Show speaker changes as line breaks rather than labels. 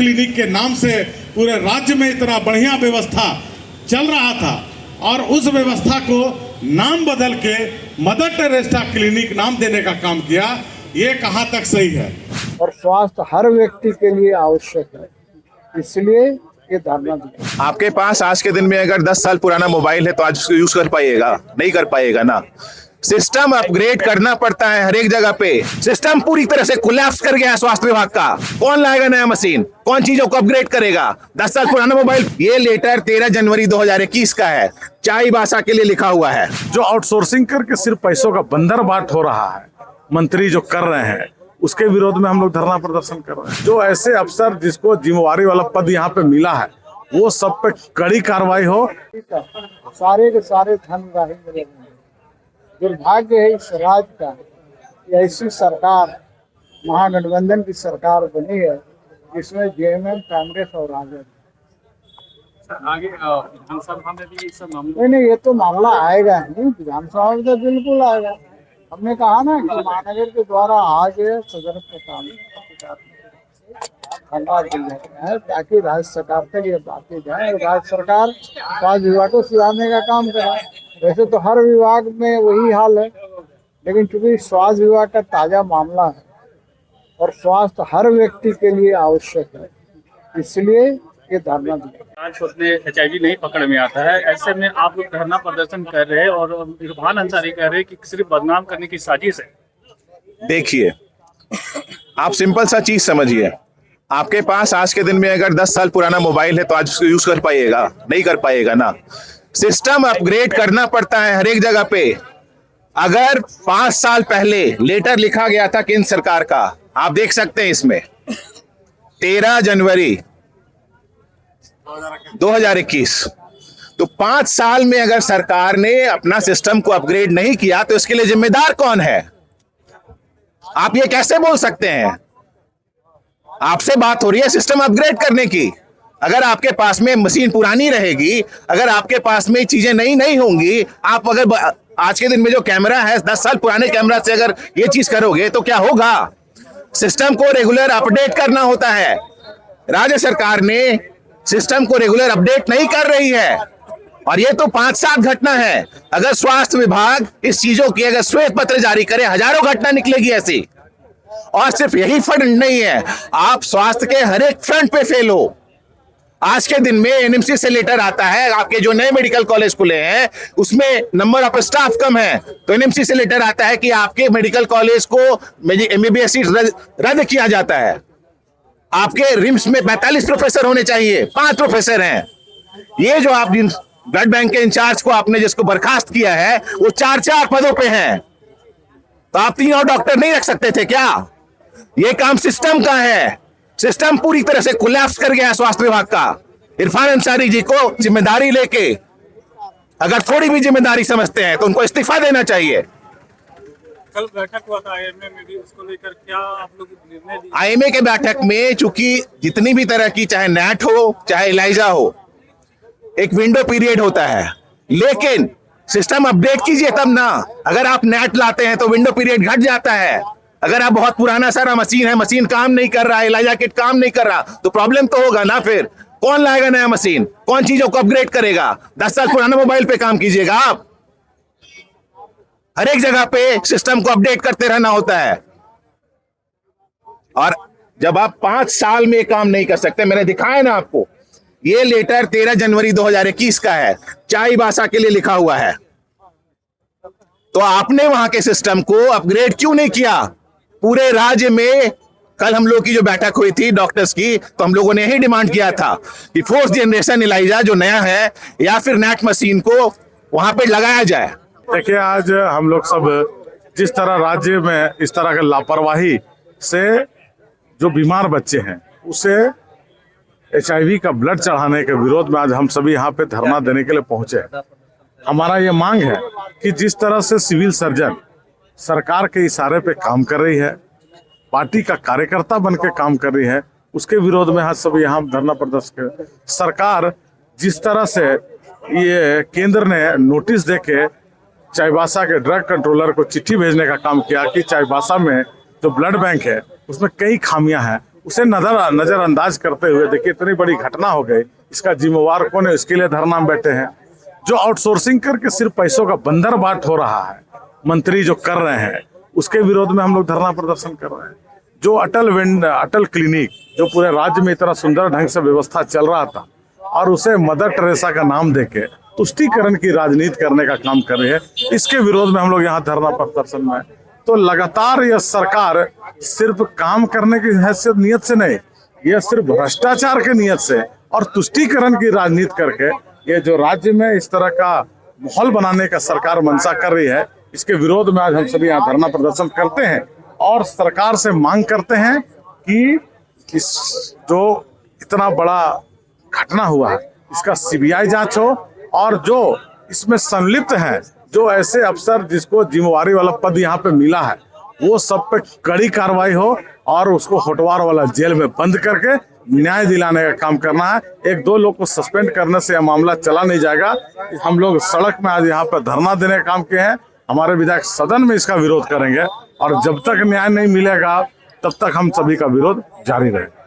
Clinic के नाम से पूरे राज्य में इतना बढ़िया व्यवस्था चल रहा था और उस व्यवस्था को नाम बदल के मदर टेरेसा क्लिनिक नाम देने का काम किया, ये कहाँ तक सही है?
और स्वास्थ्य हर व्यक्ति के लिए आवश्यक है, इसलिए ये धरना दिया।
आपके पास आज के दिन में अगर 10 साल पुराना मोबाइल है तो आज उसको यूज कर पाइएगा? नहीं कर पाइएगा ना। सिस्टम अपग्रेड करना पड़ता है हर एक जगह पे। सिस्टम पूरी तरह से कोलैप्स कर गया है स्वास्थ्य विभाग का। कौन लाएगा नया मशीन? कौन चीजों को अपग्रेड करेगा? 10 साल पुराना मोबाइल। ये लेटर 13 जनवरी 2021 का है, चाईबासा के लिए लिखा हुआ है।
जो आउटसोर्सिंग करके सिर्फ पैसों का बंदर बाट हो रहा है, मंत्री जो कर रहे हैं, उसके विरोध में हम लोग धरना प्रदर्शन कर रहे हैं। जो ऐसे अफसर जिसको जिम्मेवारी वाला पद यहाँ पे मिला है, वो सब पे कड़ी कार्रवाई हो।
सारे के सारे धन राही मिले। दुर्भाग्य है इस राज्य का, ऐसी सरकार महागठबंधन की सरकार बनी है जिसमें जेएमएम, कांग्रेस और राजद।
आगे विधानसभा में भी सब मामले
नहीं, ये तो मामला आएगा नहीं, विधानसभा में तो बिल्कुल आएगा। हमने कहा ना कि महानगर के द्वारा आज सदर अस्पताल है ताकि राज्य सरकार तक ये बातें जाए, राज्य सरकार स्वास्थ्य विभाग को सुधारने का काम करे। वैसे तो हर विभाग में वही हाल है, लेकिन चूंकि स्वास्थ्य विभाग का ताजा मामला है और स्वास्थ्य हर व्यक्ति के लिए आवश्यक है, इसलिए ये धरना दिया।
जांच होने HIV नहीं पकड़ में आता है, ऐसे में आप लोग धरना प्रदर्शन कर रहे हैं और इरफान अंसारी कह रहे हैं कि सिर्फ बदनाम करने की साजिश है।
देखिए, आप सिंपल सा चीज समझिए। आपके पास आज के दिन में अगर 10 साल पुराना मोबाइल है तो आज उसको यूज कर पाइएगा? नहीं कर पाइएगा ना। सिस्टम अपग्रेड करना पड़ता है हर एक जगह पे। अगर 5 साल पहले लेटर लिखा गया था केंद्र सरकार का, आप देख सकते हैं इसमें 13 जनवरी 2021, तो 5 साल में अगर सरकार ने अपना सिस्टम को अपग्रेड नहीं किया तो इसके लिए जिम्मेदार कौन है? आप ये कैसे बोल सकते हैं? आपसे बात हो रही है सिस्टम अपग्रेड करने की। अगर आपके पास में मशीन पुरानी रहेगी, अगर आपके पास में चीजें नहीं होंगी, आप अगर आज के दिन में जो कैमरा है 10 साल पुराने कैमरा से अगर ये चीज करोगे तो क्या होगा? सिस्टम को रेगुलर अपडेट करना होता है। राज्य सरकार ने सिस्टम को रेगुलर अपडेट नहीं कर रही है और ये तो 5-7 घटना है। अगर स्वास्थ्य विभाग इस चीजों की अगर श्वेत पत्र जारी करे, हजारों घटना निकलेगी ऐसी। और सिर्फ यही फ्रंट नहीं है, आप स्वास्थ्य के हर एक फ्रंट पे फेल हो। आज के दिन में एनएमसी से लेटर आता है, आपके जो नए मेडिकल कॉलेज खुले हैं उसमें नंबर ऑफ स्टाफ कम है, तो एनएमसी से लेटर आता है कि आपके मेडिकल कॉलेज को एमबीबीएस सीट रद्द किया जाता है। आपके रिम्स में 45 प्रोफेसर होने चाहिए, 5 प्रोफेसर हैं। ये जो आप जिन ब्लड बैंक के इंचार्ज को आपने जिसको बर्खास्त किया है वो 4 पदों पे हैं, तो आप 3 और डॉक्टर नहीं रख सकते थे क्या? ये काम सिस्टम का है। सिस्टम पूरी तरह से कोलैप्स कर गया है स्वास्थ्य विभाग का। इरफान अंसारी जी को जिम्मेदारी लेके अगर थोड़ी भी जिम्मेदारी समझते हैं तो उनको इस्तीफा देना चाहिए।
कल बैठक हुआ था आईएमए में भी, उसको लेकर क्या आप लोग निर्णय लिए?
आईएमए के बैठक में चूंकि जितनी भी तरह की, चाहे नैट हो चाहे इलाइजा हो, एक विंडो पीरियड होता है, लेकिन सिस्टम अपडेट कीजिए तब ना। अगर आप नैट लाते हैं तो विंडो पीरियड घट जाता है। अगर आप बहुत पुराना सारा मशीन है, मशीन काम नहीं कर रहा है, इलाइजा किट काम नहीं कर रहा, तो प्रॉब्लम तो होगा ना। फिर कौन लाएगा नया मशीन? कौन चीजों को अपग्रेड करेगा? 10 साल पुराना मोबाइल पे काम कीजिएगा आप। हर एक जगह पे सिस्टम को अपडेट करते रहना होता है और जब आप 5 साल में काम नहीं कर सकते, मैंने दिखाया ना आपको, ये लेटर 13 जनवरी 2021 का है, चाईबासा के लिए लिखा हुआ है। तो आपने वहां के सिस्टम को अपग्रेड क्यों नहीं किया? पूरे राज्य में कल हम लोग की जो बैठक हुई थी डॉक्टर्स की, तो हम लोगों ने यही डिमांड किया था कि 4th जनरेशन इलाइजा जो नया है या फिर नेट मशीन को वहां पे लगाया जाए।
देखिए, आज हम लोग सब जिस तरह राज्य में इस तरह की लापरवाही से जो बीमार बच्चे हैं उसे HIV का ब्लड चढ़ाने के विरोध में आज हम सभी यहाँ पे धरना देने के लिए पहुंचे। हमारा ये मांग है कि जिस तरह से सिविल सर्जन सरकार के इशारे पे काम कर रही है, पार्टी का कार्यकर्ता बन के काम कर रही है, उसके विरोध में आज सभी यहाँ धरना प्रदर्शन कर। सरकार जिस तरह से ये केंद्र ने नोटिस देके चाईबासा के ड्रग कंट्रोलर को चिट्ठी भेजने का काम किया कि चाईबासा में जो ब्लड बैंक है उसमें कई खामियां हैं, उसे नजरअंदाज करते हुए देखिए इतनी बड़ी घटना हो गई, इसका जिम्मेवार कौन है, इसके लिए धरना में बैठे हैं। जो आउटसोर्सिंग करके सिर्फ पैसों का बंदर बाट हो रहा है, मंत्री जो कर रहे हैं, उसके विरोध में हम लोग धरना प्रदर्शन कर रहे हैं। जो अटल क्लिनिक जो पूरे राज्य में इतना सुंदर ढंग से व्यवस्था चल रहा था और उसे मदर टेरेसा का नाम देके तुष्टीकरण की राजनीति करने का काम कर रही है, इसके विरोध में हम लोग यहाँ धरना प्रदर्शन में। तो लगातार यह सरकार सिर्फ काम करने की हैसियत नियत से नहीं, यह सिर्फ भ्रष्टाचार के नियत से और तुष्टीकरण की राजनीति करके ये जो राज्य में इस तरह का माहौल बनाने का सरकार मंशा कर रही है, इसके विरोध में आज हम सभी यहाँ धरना प्रदर्शन करते हैं और सरकार से मांग करते हैं कि इस जो इतना बड़ा घटना हुआ है इसका सीबीआई जांच हो और जो इसमें संलिप्त हैं, जो ऐसे अफसर जिसको जिम्मेवारी वाला पद यहाँ पे मिला है, वो सब पे कड़ी कार्रवाई हो और उसको होटवार वाला जेल में बंद करके न्याय दिलाने का काम करना है। एक दो लोग को सस्पेंड करने से यह मामला चला नहीं जाएगा। हम लोग सड़क में आज यहाँ पर धरना देने का काम किए हैं, हमारे विधायक सदन में इसका विरोध करेंगे और जब तक न्याय नहीं मिलेगा तब तक हम सभी का विरोध जारी रहेगा।